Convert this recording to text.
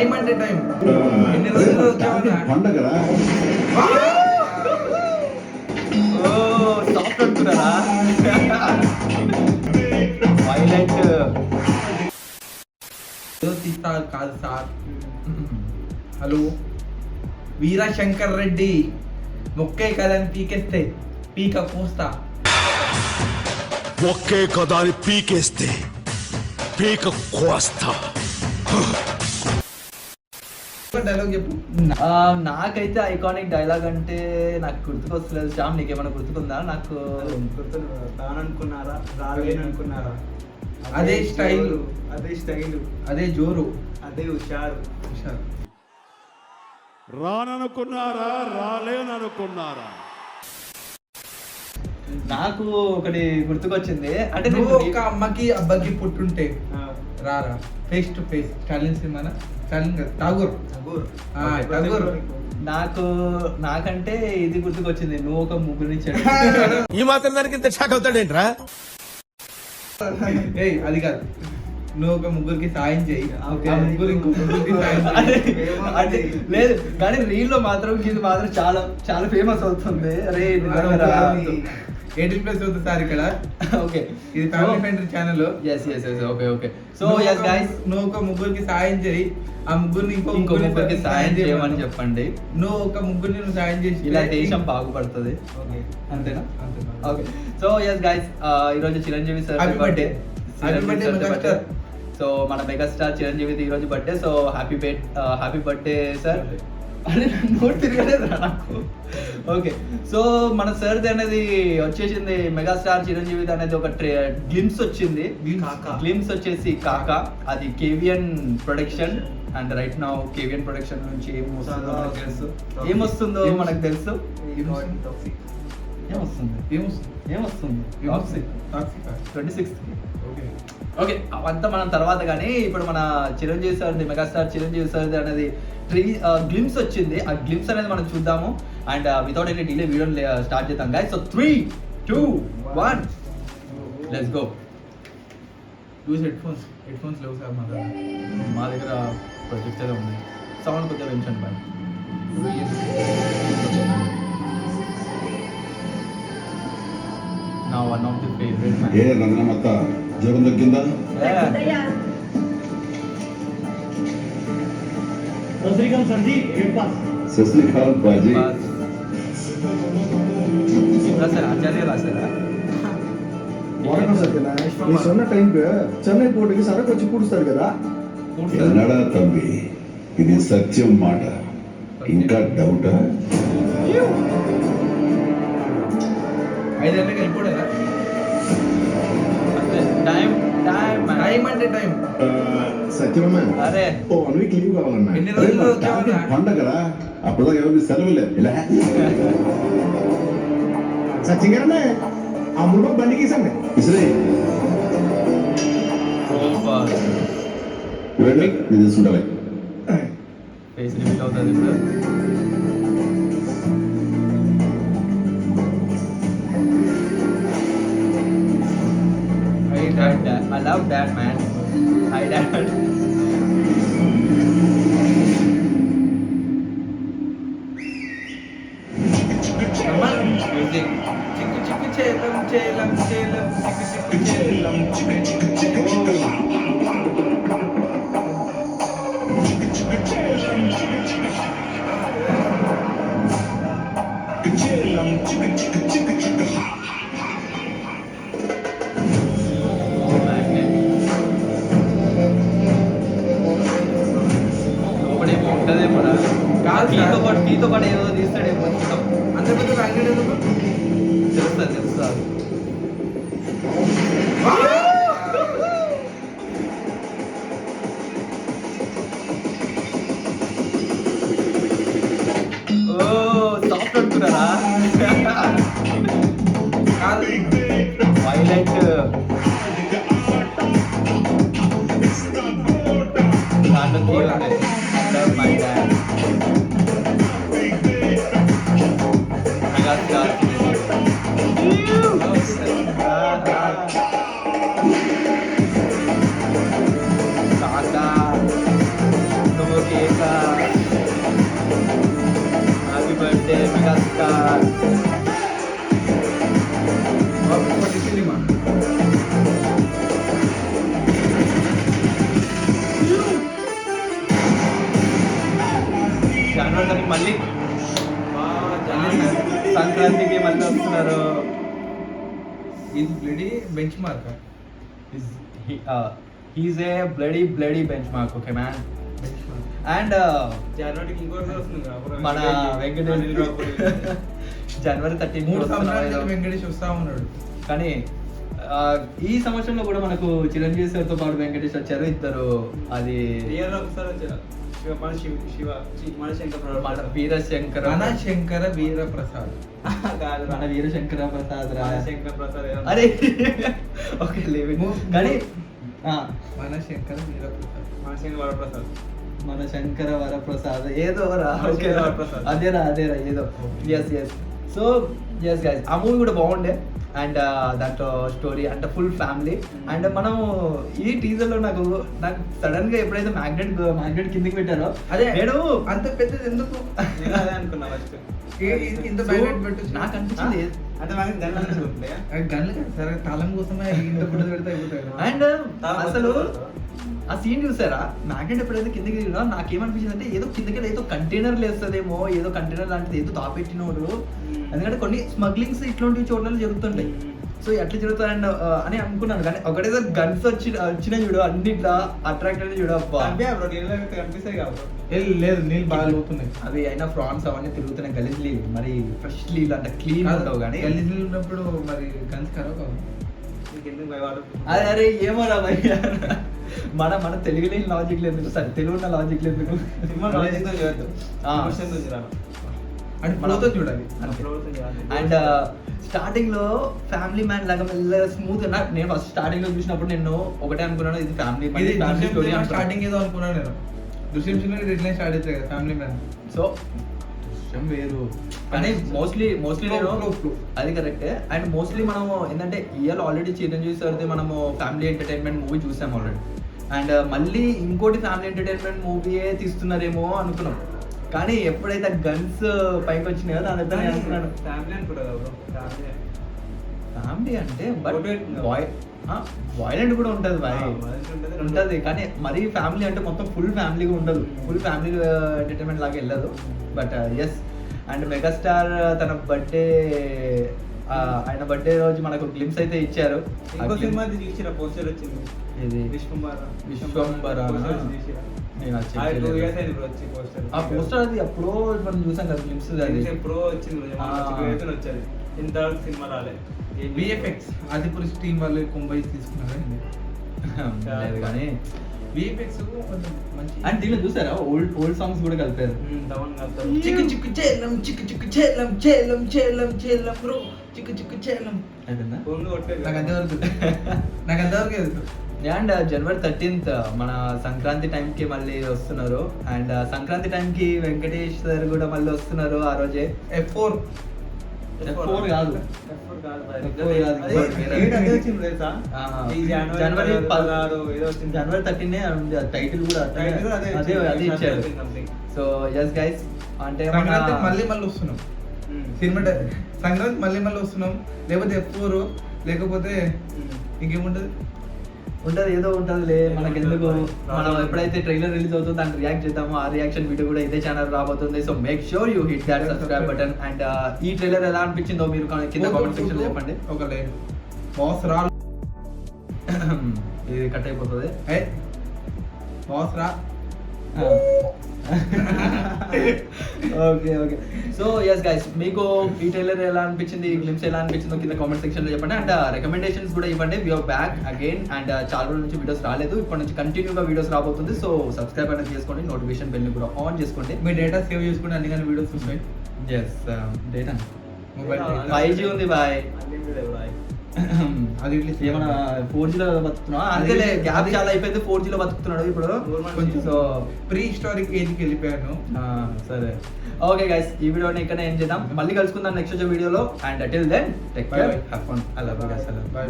Time అంటే time ఎన్ని రోజులు వచ్చావన్నా పండగరా సాఫ్ట్ అనుకున్నారా వైలెంట్ తీస్తా కాదు సార్. హలో వీరశంకర్ రెడ్డి మొక్కే కదని పీకేస్తే పీక కోస్తా. ఒకే కదాని పీకేస్తే పీక కోస్తా. డైలాగ్ చెప్పు. నాకైతే ఐకానిక్ డైలాగ్ అంటే నాకు గుర్తుకొస్తలేదు. శ్యామ్ నీకేమైనా గుర్తుకుందా? నాకు రాననుకున్నారా, రాలేననుకున్నారా, అదే స్టైల్, అదే జోరు, అదే హుషారు. రాననుకున్నారా, రాలేననుకున్నారా. నాకు ఒకటి గుర్తుకొచ్చింది. అంటే నువ్వు ఒక అమ్మకి అబ్బాకి పుట్టుంటే రారా face to face Stalin cinema Stalin Tagore Tagore నాకంటే ఇది గుర్తుకొచ్చింది. నువ్వు ఒక ముగ్గురిని ఈ మాత్రం దానికి ఇంత షాక్ అవుతాడేంట్రా? ఏయ్ అది కాదు, నువ్వు ఒక ముగ్గురికి సాయం చేయి, ఆ ముగ్గురు ఇంకో ముగ్గురికి సాయం అంటే లేదు కానీ రీల్ లో మాత్రం ఇది మాత్రం చాలా చాలా ఫేమస్ అవుతుంది. అరే 18+ అవుతుంది సార్ ఇక్కడ. ఓకే ఇది family friendly channel. Okay so yes guys, నువ్వు ఒక ముగ్గురికి సాయం చేయి, ఆ ముగ్గురిని ఇంకో ముగ్గురికి సాయం చేయమని చెప్పండి. నువ్వు ఒక ముగ్గురిని నువ్వు సాయం చేసి ఇలా దేశం బాగుపడుతుంది. అంతేనా? ఓకే సో yes guys, ఈరోజు చిరంజీవి సార్ బర్త్డే. సో మన మెగాస్టార్ చిరంజీవి ఈ రోజు birthday. So happy birthday sir. అరే నోట్ తిరగలేదు నాకు. ఓకే సో మన సార్ది అనేది వచ్చేసింది, మెగాస్టార్ చిరంజీవి అనేది ఒక గ్లిమ్స్ వచ్చింది. గ్లిమ్స్ వచ్చేసి కాకా, అది Kaviyan production. And right now Kaviyan production నుంచి ఏమొస్తుందో మనకు తెలుసు. ఏమొస్తుంది 26th. ఓకే అవంతా మనం తర్వాత. కానీ ఇప్పుడు మన చిరంజీవి సార్ది, మెగాస్టార్ చిరంజీవి సార్ది అనేది గ్లిమ్స్ వచ్చింది. ఆ గ్లిమ్స్ అనేది మనం చూద్దాము. And without any delay video start చేద్దాం guys. So 3, 2, 1 let's go. Use headphones లేవు సార్ మా దగ్గర ప్రొజెక్టర్ ఉంది. సౌండ్ కొద్దిగా పెంచండి బాయ్. నా వన్ ఆఫ్ ది ఫేవరెట్ ఏ రంగమత్త జ్వరం తగ్గిందా? సస్రీకాల్ బాజీ. సార్ ఆచార్య రాశారా? நீ சொன்ன டைம்க்கு சென்னை போர்ட்டுக்கு சரக்கு வச்சு கூடுస్తాడు కదా. ఎన్నడా తమ్మి, ఇది సత్యం మాట, ఇంకా డౌటా? 5 గంటలకు వెళ్ళిపోయారా? టైం అంటే టైం. సత్యమన్నా అరే ఓ 1 వీక్ లీవ్ కావాలన్నా. ఎన్ని రోజులు వచ్చావన్నా? పండగరా, అప్పుడు ఎవరికి సెలవు లేదు. ఇలా సత్యంగానే ఆ ముళ్ళ బండి గీసండి. ఇసరే ఇవ్వండి, నేను తీసుకుంటాలే. ఫేస్ రివీల్ అవుతుంది ఇప్పుడు. I love that man. Hi dad. Music చిక్కు చిక్కు చేలం చేలం చేలం చిక్కు చిక్కు చేలం. ఒకడేమో ఉంటదేమో టీతో పాటు ఏదో తీస్తాడేమో. అంత పెద్ద ప్యాకెట్ ఎందుకు? తెలుస్తా సాఫ్ట్ అనుకున్నారా? కాదు వైలెంట్ నువ్వు మళ్ళీ సంక్రాంతికి మళ్ళీ వస్తున్నారు. ఇది bloody benchmark. Is a bloody benchmark. Okay man. And జనవరికి ఇంకోటి వస్తుంది మన వెంకటేష్ జనవరి 13 3 సంవత్సరాల నుంచి వెంకటేష్ వస్తా ఉన్నాడు. కానీ ఈ సంవత్సరంలో కూడా మనకు చిరంజీవి సార్తో పాటు వెంకటేష్ వచ్చారు ఇద్దరు. అది ఇయర్ ఒకసారి వచ్చారు. వీరశంకర శంకర వీరప్రసాద్ కాదు మన వీరశంకర ప్రసాద్ రా. శంకర్ ప్రసాద్ అరే ఓకే లేవి కానీ మన శంకర వీరప్రసాద్ మనశంకర్ వరప్రసాద్ మన శంకర వరప్రసాద్ ఏదో రా. మన ఓకే శంకర వరప్రసాద్. అదేరా ఏదో. ఎస్ సో ఎస్ గైస్ ఆ మూవీ కూడా బాగుండే. అండ్ దాంట్లో స్టోరీ అంటే ఫుల్ ఫ్యామిలీ. అండ్ మనం ఈ టీజర్ లో నాకు సడన్ గా ఎప్పుడైతే మ్యాగ్నెట్ కిందకి పెట్టారో అదే నేను అంత పెద్దది ఎందుకు నేను అదే అనుకున్నా ఫస్ట్. ఇంత మ్యాగ్నెట్ పెట్టు. నాకు అనిపించింది అంటే మనకి గన్లు ఉంటాయా? గన్లు కదా సరే తాళం కోసమే ఇంత పెద్దది పెడితే అయిపోతాయి. అండ్ అసలు ఆ సీన్ చూసారా, మ్యాగ్నెట్ ఎప్పుడైతే కిందకి దిగినా నాకేమనిపించింది అంటే ఏదో కిందకి ఏదో కంటైనర్ లేస్తుందేమో, ఏదో కంటైనర్ లాంటిది ఏదో దాపెట్టినోడు. ఎందుకంటే కొన్ని స్మగ్లింగ్స్ ఇట్లాంటి చోట్ల జరుగుతుంటాయి. సో ఎట్లా జరుగుతాయండి అని అనుకున్నాను. కానీ ఒకటేదో గన్స్ వచ్చిన చూడు అన్నిట్లా అట్రాక్ట్ అని చూడు. అబ్బా బ్రో నీళ్ళు కనిపిస్తాయి కాబట్టి లేదు నీళ్ళు బాగా లోతున్నాయి. అవి అయినా ఫ్రాన్స్ అవన్నీ తిరుగుతున్నాయి గలీజ్లీ. మరి ఫ్రెష్లీ అంటే క్లీన్ ఉండవు. కానీ గలీజ్లు ఉన్నప్పుడు మరి గన్స్ ఖరాబ్ కావు. ఎందుకు భయవాడు అరే ఏమో రా భయ్య, మన తెలుగు లేని లాజిక్ లేదు. సరే తెలుగు ఉన్న లాజిక్ లేదు. సినిమా లాజిక్ తో చేయొద్దు. ఆ. ఎమోషన్ తో చేయాలి. అంటే ఫ్లోతో చూడాలి. అండ్ స్టార్టింగ్ లో ఫ్యామిలీ మ్యాన్ లాగా మెల్లగా స్మూత్. నేను ఫస్ట్ స్టార్టింగ్ లో చూసినప్పుడు నేను ఒకటే అనుకున్నాను, ఇది ఫ్యామిలీ స్టోరీ. స్టార్టింగ్ ఏదో అనుకున్నాను నేను. దృశ్యం సినిమా ఇట్లా స్టార్ట్ అవుతాయి కదా ఫ్యామిలీ మ్యాన్. సో దృశ్యం వేరు కానీ మోస్ట్లీ నేను అది కరెక్టే. అండ్ మోస్ట్లీ మనం ఏంటంటే ఇయర్ ఆల్రెడీ చిరంజీవి సార్ది మనము ఫ్యామిలీ ఎంటర్టైన్మెంట్ మూవీ చూసాం ఆల్రెడీ. అండ్ మళ్ళీ ఇంకోటి ఫ్యామిలీ ఎంటర్టైన్మెంట్ మూవీయే తీస్తున్నారేమో అనుకున్నాం. కానీ ఎప్పుడైతే గన్స్ పైకి వచ్చినాయో దాని దగ్గర నేను అనుకున్నాను ఫ్యామిలీ అనుకుంటా బ్రో. ఫ్యామిలీ అంటే బట్ వాయిలెంట్ కూడా ఉంటుంది బాయ్, ఉంటుంది. కానీ మరీ ఫ్యామిలీ అంటే మొత్తం ఫుల్ ఫ్యామిలీగా ఉండదు, ఫుల్ ఫ్యామిలీ ఎంటర్టైన్మెంట్ లాగా వెళ్ళదు. But yes. అండ్ మెగాస్టార్ తన బర్త్డే ఆయన బర్త్డే రోజు మనకు గ్లిమ్స్ అయితే ఇచ్చారు. ఇంకో సినిమా చూసిన పోస్టర్ వచ్చింది. ఇది విశ్వంబర నేను అది check 2 చేయలేదు. years అయింది బ్రో వచ్చి పోస్టర్. ఆ పోస్టర్ అది అప్పుడో మనం చూసాం కదా గ్లిమ్స్. అది ఎప్పుడో వచ్చింది బ్రో. వచ్చేది ఇంతవరకు సినిమా రాలే. విఎఫ్ఎక్స్ ఆదిపురుష్ టీం వాళ్ళు కొంబై తీసుకున్నారు. లేదు కానీ విఎఫ్ఎక్స్ కొంచెం మంచి. అండ్ దీనిలో చూసారా ఓల్డ్ సాంగ్స్ కూడా కలిపారు. టౌన్ కలుపుతారు. చిక్కు చిక్కు చేలం చిక్కు చిక్కు చేలం చేలం చేలం చేలం బ్రో చిక్కు చిక్కు చేలం. అయిపోయిందా? ఫోన్ కొట్టేది. నాకు అంతవరకు తెలుసు. అండ్ జనవరి 13th మన సంక్రాంతి టైంకి మళ్ళీ వస్తున్నారు. అండ్ సంక్రాంతి టైంకి వెంకటేష్ సార్ కూడా మళ్ళీ వస్తున్నారు ఆ రోజే. F4 F4 కాదు. F4 కాదు బాయ్. F4 కాదు. డేట్ అదే వచ్చింది తెలుసా? ఈ జనవరి 16 ఏదో వచ్చింది. జనవరి 13 టైటిల్ కూడా టైటిల్ కూడా అదే ఇచ్చారు. సో ఎస్ గైస్ అంటే సంక్రాంతి మళ్ళీ వస్తున్నాం. సినిమా సంక్రాంతి మళ్ళీ వస్తున్నాం. లేకపోతే F4 లేకపోతే ఇంకేముంటది ఉంటది, ఏదో ఉంటదిలే మనకి ఎందుకు. మనం ఎప్పుడైతే ట్రైలర్ రిలీజ్ అవుతుందో దాన్ని రియాక్ట్ చేద్దామో ఆ రియాక్షన్ వీడియో కూడా ఇదే ఛానల్ రాబోతుంది. So make sure you hit that subscribe button. And ఈ ట్రైలర్ ఎలా అనిపించిందో మీరు కింద కామెంట్ సెక్షన్ లో చెప్పండి. ఒక లైన్ బాస్ రా ఇది కట్ అయిపోతుంది. బాస్ రా. ఓకే సో ఎస్ గైస్ మీకు ఈ ట్రైలర్ ఎలా అనిపించింది, ఈ గ్లిమ్స్ ఎలా అనిపించిందో కింద కామెంట్ సెక్షన్ లో చెప్పండి. అండ్ రికమెండేషన్స్ కూడా ఇవ్వండి. We are back again. అండ్ చాలా రోజుల నుంచి వీడియోస్ రాలేదు, ఇప్పటి నుంచి కంటిన్యూగా వీడియోస్ రాబోతుంది. సో సబ్స్క్రైబ్ అనేది చేసుకోండి, నోటిఫికేషన్ బెల్ కూడా ఆన్ చేసుకోండి. మీ డేటా సేవ్ చేసుకుంటే అన్ని కానీ వీడియోస్ వస్తాయి. ఎస్ డేటా మొబైల్ 5G ఉంది బాయ్. అది ఏమన్నా 4G లో బతుకుతున్నావా? అంతేలే గ్యాప్ చాలా అయిపోయింది. 4G లో బతుకుతున్నాడు ఇప్పుడు కొంచెం. సో ప్రీ హిస్టారిక్ ఏజ్కి వెళ్ళిపోయాను. సరే ఓకే గైస్, ఈ వీడియోని ఇక్కడ ఏం చేద్దాం, మళ్ళీ కలుసుకుందాం నెక్స్ట్ వచ్చే వీడియోలో. And till then take care, have fun. I love you guys. Bye.